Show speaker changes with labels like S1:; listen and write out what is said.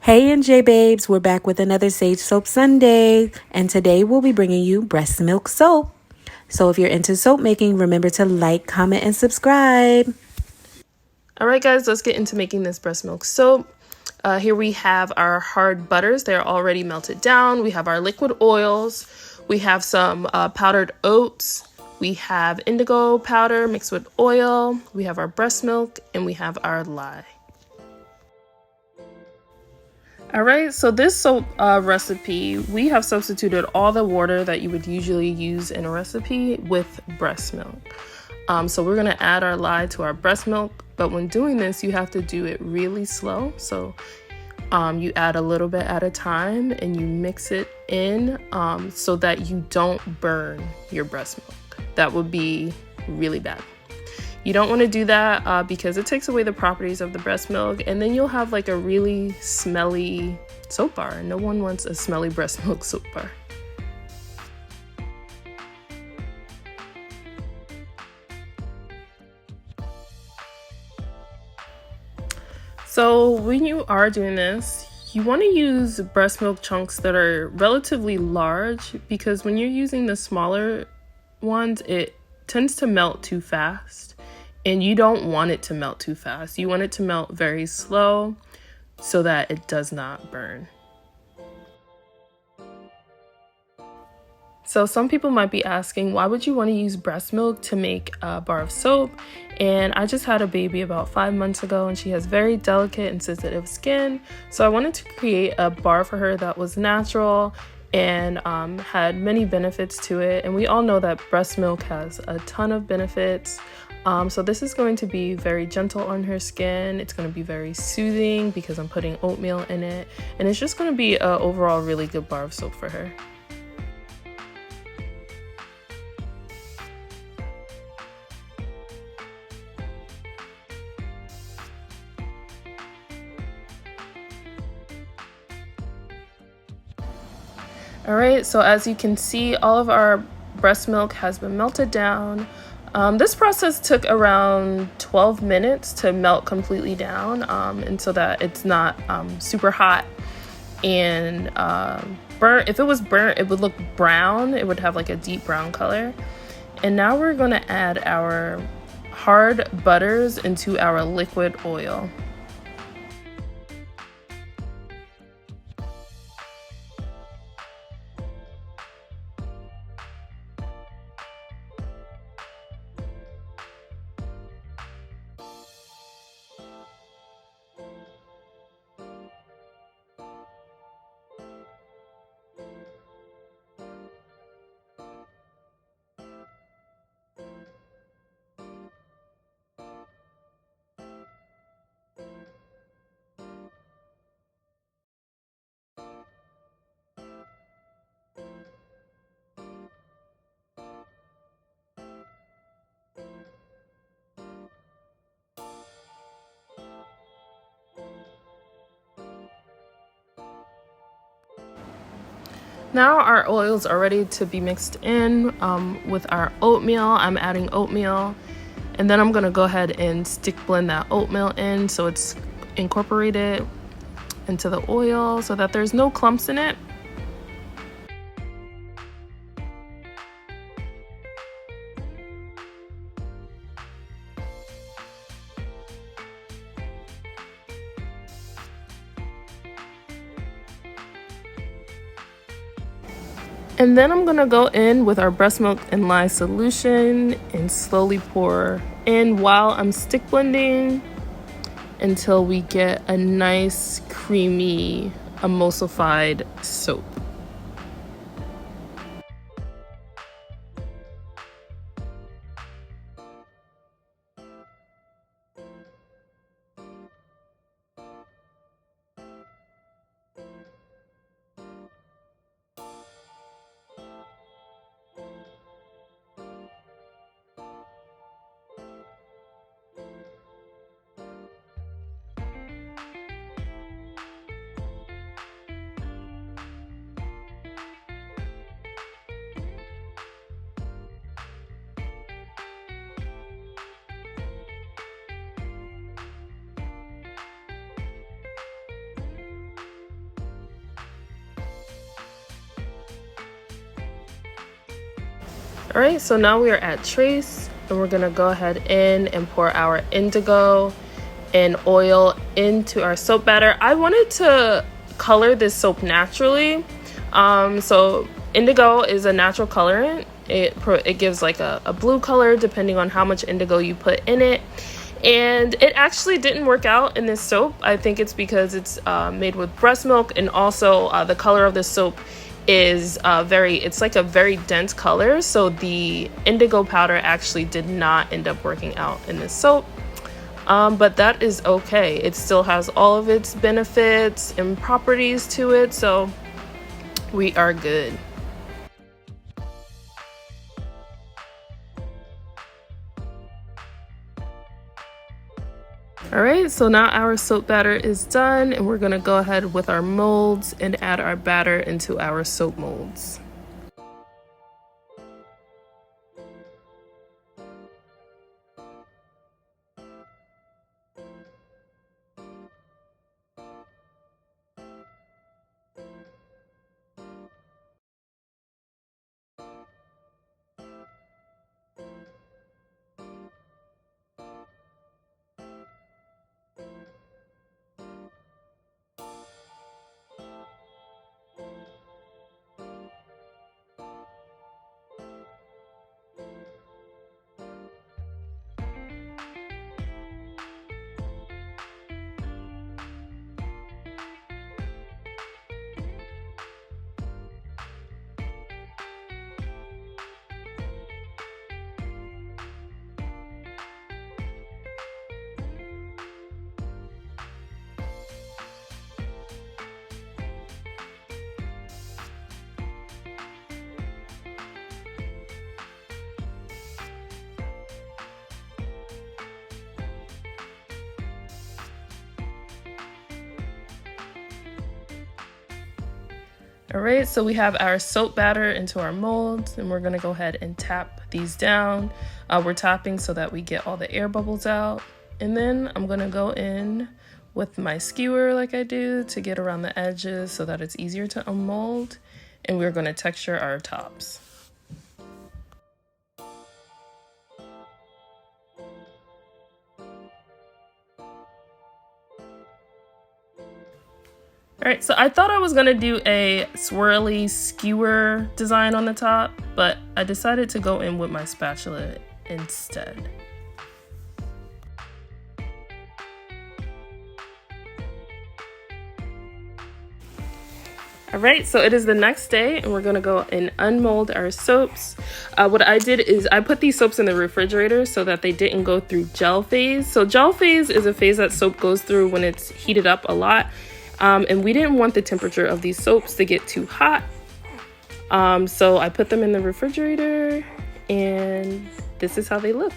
S1: Hey NJ babes, we're back with another Saige Soap Sunday, and today we'll be bringing you breast milk soap. So if you're into soap making, remember to like, comment, and subscribe.
S2: Alright guys, let's get into making this breast milk soap. Here we have our hard butters. They're already melted down. We have our liquid oils. We have some powdered oats. We have indigo powder mixed with oil. We have our breast milk, and we have our lye. Alright, so this soap recipe, we have substituted all the water that you would usually use in a recipe with breast milk. So we're going to add our lye to our breast milk, but when doing this, you have to do it really slow. So you add a little bit at a time and you mix it in so that you don't burn your breast milk. That would be really bad. You don't want to do that because it takes away the properties of the breast milk, and then you'll have like a really smelly soap bar, and no one wants a smelly breast milk soap bar. So when you are doing this, you want to use breast milk chunks that are relatively large, because when you're using the smaller ones, it tends to melt too fast. And you don't want it to melt too fast. You want it to melt very slow so that it does not burn. So some people might be asking, why would you want to use breast milk to make a bar of soap? And I just had a baby about 5 months ago, and she has very delicate and sensitive skin. So I wanted to create a bar for her that was natural and had many benefits to it. And we all know that breast milk has a ton of benefits. So this is going to be very gentle on her skin. It's going to be very soothing because I'm putting oatmeal in it. And it's just going to be an overall really good bar of soap for her. Alright, so as you can see, all of our breast milk has been melted down. This process took around 12 minutes to melt completely down, and so that it's not super hot and burnt. If it was burnt, it would look brown. It would have like a deep brown color. And now we're going to add our hard butters into our liquid oil. Now our oils are ready to be mixed in with our oatmeal. I'm adding oatmeal, and then I'm going to go ahead and stick blend that oatmeal in so it's incorporated into the oil so that there's no clumps in it. And then I'm gonna go in with our breast milk and lye solution and slowly pour in while I'm stick blending until we get a nice creamy emulsified soap. All right, so now we are at trace, and we're gonna go ahead in and pour our indigo and oil into our soap batter. I wanted to color this soap naturally. So indigo is a natural colorant. It gives like a blue color depending on how much indigo you put in it. And it actually didn't work out in this soap. I think it's because it's made with breast milk, and also the color of the soap is it's like a very dense color. So the indigo powder actually did not end up working out in this soap. But that is okay. It still has all of its benefits and properties to it, so we are good. All right, so now our soap batter is done, and we're gonna go ahead with our molds and add our batter into our soap molds. All right, so we have our soap batter into our molds, and we're gonna go ahead and tap these down. We're tapping so that we get all the air bubbles out. And then I'm gonna go in with my skewer like I do to get around the edges so that it's easier to unmold. And we're gonna texture our tops. All right, so I thought I was gonna do a swirly skewer design on the top, but I decided to go in with my spatula instead. All right, so it is the next day, and we're gonna go and unmold our soaps. What I did is I put these soaps in the refrigerator so that they didn't go through gel phase. So gel phase is a phase that soap goes through when it's heated up a lot. And we didn't want the temperature of these soaps to get too hot. So I put them in the refrigerator, and this is how they look.